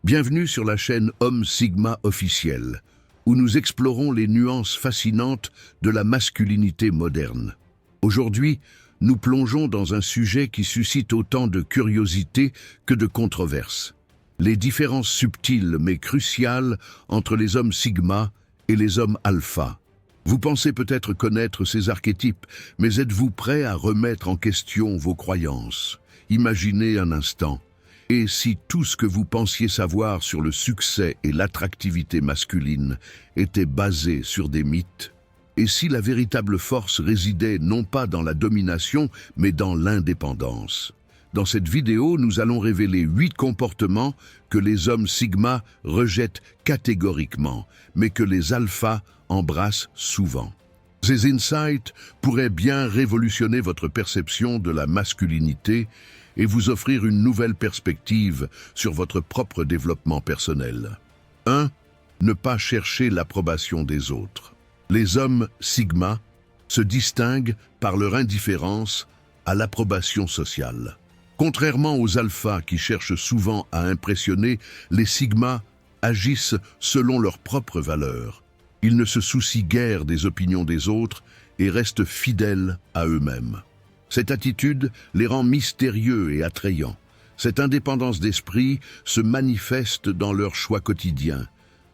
Bienvenue sur la chaîne Homme Sigma officiel, où nous explorons les nuances fascinantes de la masculinité moderne. Aujourd'hui, nous plongeons dans un sujet qui suscite autant de curiosité que de controverses. Les différences subtiles mais cruciales entre les hommes Sigma et les hommes Alpha. Vous pensez peut-être connaître ces archétypes, mais êtes-vous prêt à remettre en question vos croyances? Imaginez un instant. Et si tout ce que vous pensiez savoir sur le succès et l'attractivité masculine était basé sur des mythes? Et si la véritable force résidait non pas dans la domination, mais dans l'indépendance? Dans cette vidéo, nous allons révéler 8 comportements que les hommes Sigma rejettent catégoriquement, mais que les alphas embrassent souvent. Ces insights pourraient bien révolutionner votre perception de la masculinité et vous offrir une nouvelle perspective sur votre propre développement personnel. 1. Ne pas chercher l'approbation des autres. Les hommes Sigma se distinguent par leur indifférence à l'approbation sociale. Contrairement aux alphas qui cherchent souvent à impressionner, les Sigma agissent selon leurs propres valeurs. Ils ne se soucient guère des opinions des autres et restent fidèles à eux-mêmes. Cette attitude les rend mystérieux et attrayants. Cette indépendance d'esprit se manifeste dans leurs choix quotidiens.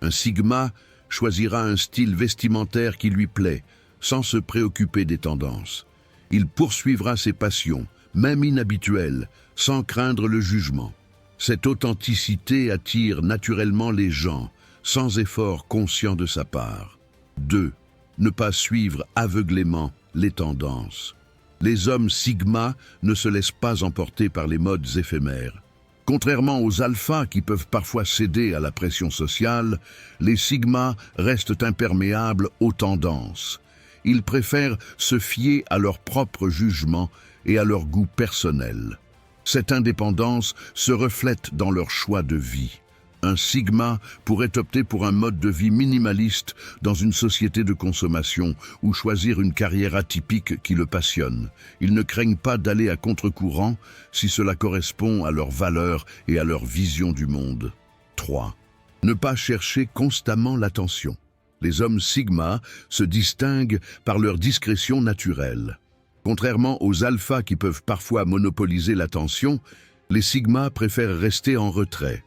Un Sigma choisira un style vestimentaire qui lui plaît, sans se préoccuper des tendances. Il poursuivra ses passions, même inhabituelles, sans craindre le jugement. Cette authenticité attire naturellement les gens, sans effort conscient de sa part. 2. Ne pas suivre aveuglément les tendances. Les hommes Sigma ne se laissent pas emporter par les modes éphémères. Contrairement aux alphas qui peuvent parfois céder à la pression sociale, les Sigma restent imperméables aux tendances. Ils préfèrent se fier à leur propre jugement et à leur goût personnel. Cette indépendance se reflète dans leur choix de vie. Un Sigma pourrait opter pour un mode de vie minimaliste dans une société de consommation ou choisir une carrière atypique qui le passionne. Ils ne craignent pas d'aller à contre-courant si cela correspond à leurs valeurs et à leur vision du monde. 3. Ne pas chercher constamment l'attention. Les hommes Sigma se distinguent par leur discrétion naturelle. Contrairement aux alphas qui peuvent parfois monopoliser l'attention, les Sigma préfèrent rester en retrait.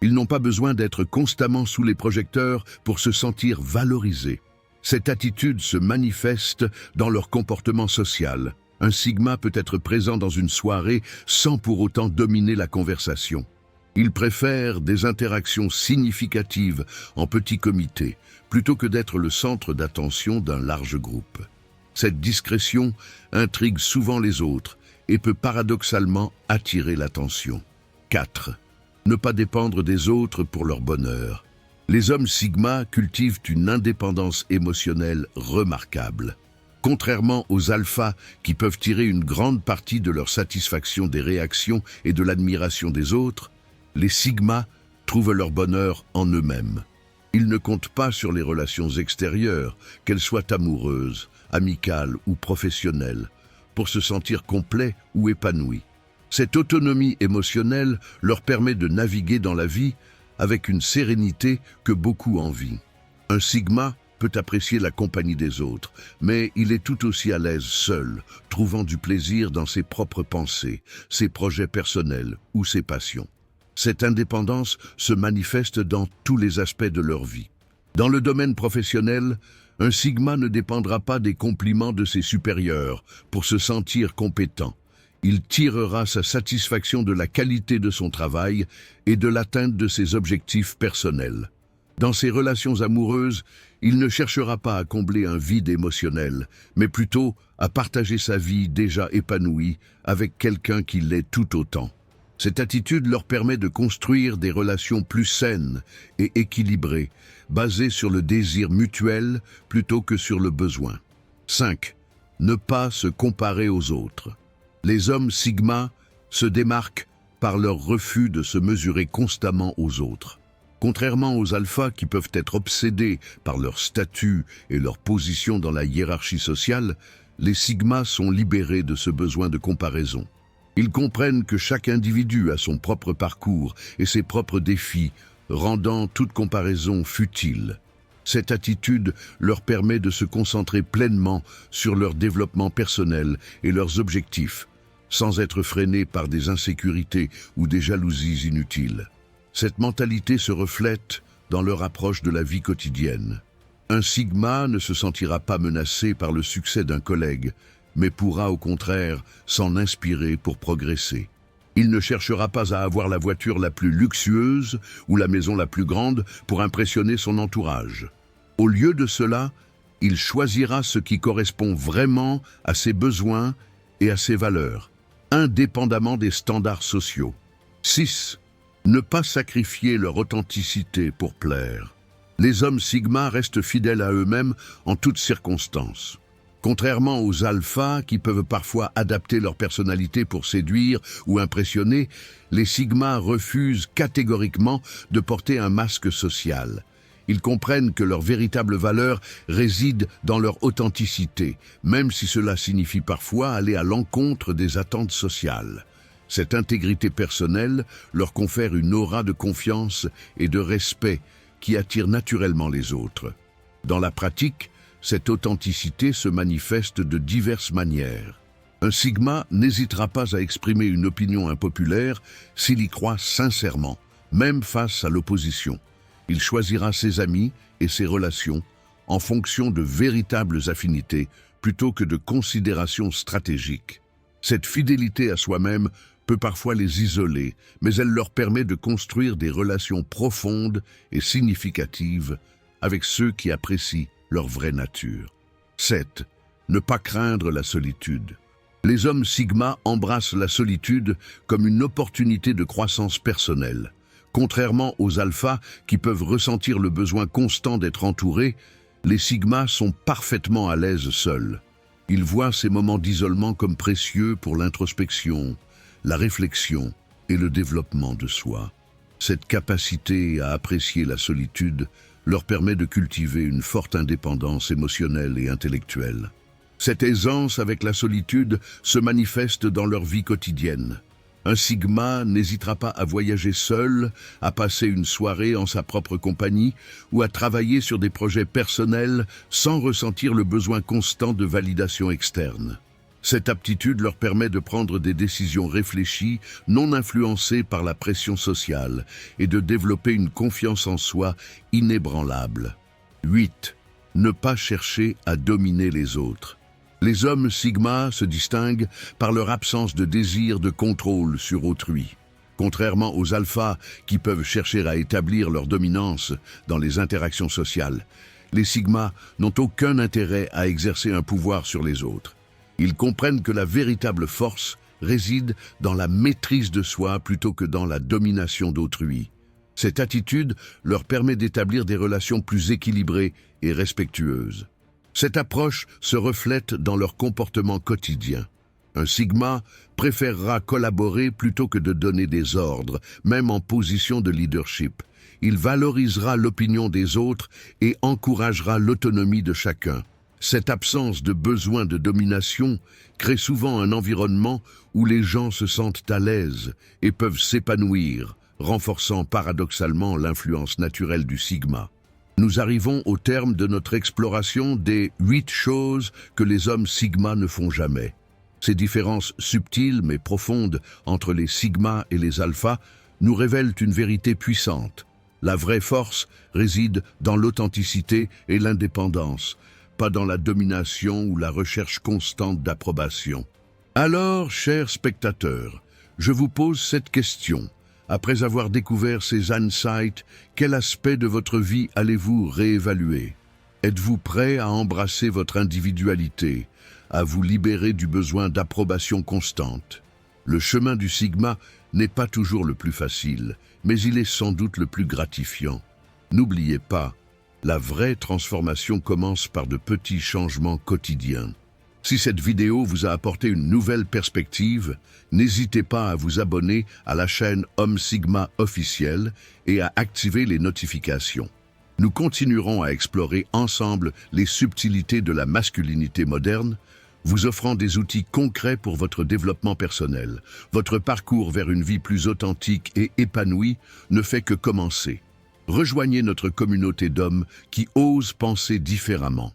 Ils n'ont pas besoin d'être constamment sous les projecteurs pour se sentir valorisés. Cette attitude se manifeste dans leur comportement social. Un Sigma peut être présent dans une soirée sans pour autant dominer la conversation. Ils préfèrent des interactions significatives en petits comités, plutôt que d'être le centre d'attention d'un large groupe. Cette discrétion intrigue souvent les autres et peut paradoxalement attirer l'attention. 4. Ne pas dépendre des autres pour leur bonheur. Les hommes Sigma cultivent une indépendance émotionnelle remarquable. Contrairement aux alphas qui peuvent tirer une grande partie de leur satisfaction des réactions et de l'admiration des autres, les Sigma trouvent leur bonheur en eux-mêmes. Ils ne comptent pas sur les relations extérieures, qu'elles soient amoureuses, amicales ou professionnelles, pour se sentir complets ou épanouis. Cette autonomie émotionnelle leur permet de naviguer dans la vie avec une sérénité que beaucoup envient. Un Sigma peut apprécier la compagnie des autres, mais il est tout aussi à l'aise seul, trouvant du plaisir dans ses propres pensées, ses projets personnels ou ses passions. Cette indépendance se manifeste dans tous les aspects de leur vie. Dans le domaine professionnel, un Sigma ne dépendra pas des compliments de ses supérieurs pour se sentir compétent. Il tirera sa satisfaction de la qualité de son travail et de l'atteinte de ses objectifs personnels. Dans ses relations amoureuses, il ne cherchera pas à combler un vide émotionnel, mais plutôt à partager sa vie déjà épanouie avec quelqu'un qui l'est tout autant. Cette attitude leur permet de construire des relations plus saines et équilibrées, basées sur le désir mutuel plutôt que sur le besoin. 5. Ne pas se comparer aux autres. Les hommes Sigma se démarquent par leur refus de se mesurer constamment aux autres. Contrairement aux alphas qui peuvent être obsédés par leur statut et leur position dans la hiérarchie sociale, les Sigma sont libérés de ce besoin de comparaison. Ils comprennent que chaque individu a son propre parcours et ses propres défis, rendant toute comparaison futile. Cette attitude leur permet de se concentrer pleinement sur leur développement personnel et leurs objectifs, sans être freinés par des insécurités ou des jalousies inutiles. Cette mentalité se reflète dans leur approche de la vie quotidienne. Un Sigma ne se sentira pas menacé par le succès d'un collègue, mais pourra au contraire s'en inspirer pour progresser. Il ne cherchera pas à avoir la voiture la plus luxueuse ou la maison la plus grande pour impressionner son entourage. Au lieu de cela, il choisira ce qui correspond vraiment à ses besoins et à ses valeurs, indépendamment des standards sociaux. 6. Ne pas sacrifier leur authenticité pour plaire. Les hommes Sigma restent fidèles à eux-mêmes en toutes circonstances. Contrairement aux alphas qui peuvent parfois adapter leur personnalité pour séduire ou impressionner, les Sigma refusent catégoriquement de porter un masque social. Ils comprennent que leur véritable valeur réside dans leur authenticité, même si cela signifie parfois aller à l'encontre des attentes sociales. Cette intégrité personnelle leur confère une aura de confiance et de respect qui attire naturellement les autres. Dans la pratique, cette authenticité se manifeste de diverses manières. Un Sigma n'hésitera pas à exprimer une opinion impopulaire s'il y croit sincèrement, même face à l'opposition. Il choisira ses amis et ses relations en fonction de véritables affinités plutôt que de considérations stratégiques. Cette fidélité à soi-même peut parfois les isoler, mais elle leur permet de construire des relations profondes et significatives avec ceux qui apprécient leur vraie nature. 7. Ne pas craindre la solitude. Les hommes Sigma embrassent la solitude comme une opportunité de croissance personnelle. Contrairement aux alphas qui peuvent ressentir le besoin constant d'être entourés, les Sigma sont parfaitement à l'aise seuls. Ils voient ces moments d'isolement comme précieux pour l'introspection, la réflexion et le développement de soi. Cette capacité à apprécier la solitude leur permet de cultiver une forte indépendance émotionnelle et intellectuelle. Cette aisance avec la solitude se manifeste dans leur vie quotidienne. Un Sigma n'hésitera pas à voyager seul, à passer une soirée en sa propre compagnie ou à travailler sur des projets personnels sans ressentir le besoin constant de validation externe. Cette aptitude leur permet de prendre des décisions réfléchies, non influencées par la pression sociale, et de développer une confiance en soi inébranlable. 8. Ne pas chercher à dominer les autres. Les hommes Sigma se distinguent par leur absence de désir de contrôle sur autrui. Contrairement aux alphas qui peuvent chercher à établir leur dominance dans les interactions sociales, les Sigma n'ont aucun intérêt à exercer un pouvoir sur les autres. Ils comprennent que la véritable force réside dans la maîtrise de soi plutôt que dans la domination d'autrui. Cette attitude leur permet d'établir des relations plus équilibrées et respectueuses. Cette approche se reflète dans leur comportement quotidien. Un Sigma préférera collaborer plutôt que de donner des ordres, même en position de leadership. Il valorisera l'opinion des autres et encouragera l'autonomie de chacun. Cette absence de besoin de domination crée souvent un environnement où les gens se sentent à l'aise et peuvent s'épanouir, renforçant paradoxalement l'influence naturelle du Sigma. Nous arrivons au terme de notre exploration des 8 choses que les hommes Sigma ne font jamais. Ces différences subtiles mais profondes entre les Sigma et les alphas nous révèlent une vérité puissante. La vraie force réside dans l'authenticité et l'indépendance, pas dans la domination ou la recherche constante d'approbation. Alors, chers spectateurs, je vous pose cette question. Après avoir découvert ces insights, quel aspect de votre vie allez-vous réévaluer? Êtes-vous prêt à embrasser votre individualité, à vous libérer du besoin d'approbation constante? Le chemin du Sigma n'est pas toujours le plus facile, mais il est sans doute le plus gratifiant. N'oubliez pas, la vraie transformation commence par de petits changements quotidiens. Si cette vidéo vous a apporté une nouvelle perspective, n'hésitez pas à vous abonner à la chaîne Homme Sigma officielle et à activer les notifications. Nous continuerons à explorer ensemble les subtilités de la masculinité moderne, vous offrant des outils concrets pour votre développement personnel. Votre parcours vers une vie plus authentique et épanouie ne fait que commencer. Rejoignez notre communauté d'hommes qui osent penser différemment.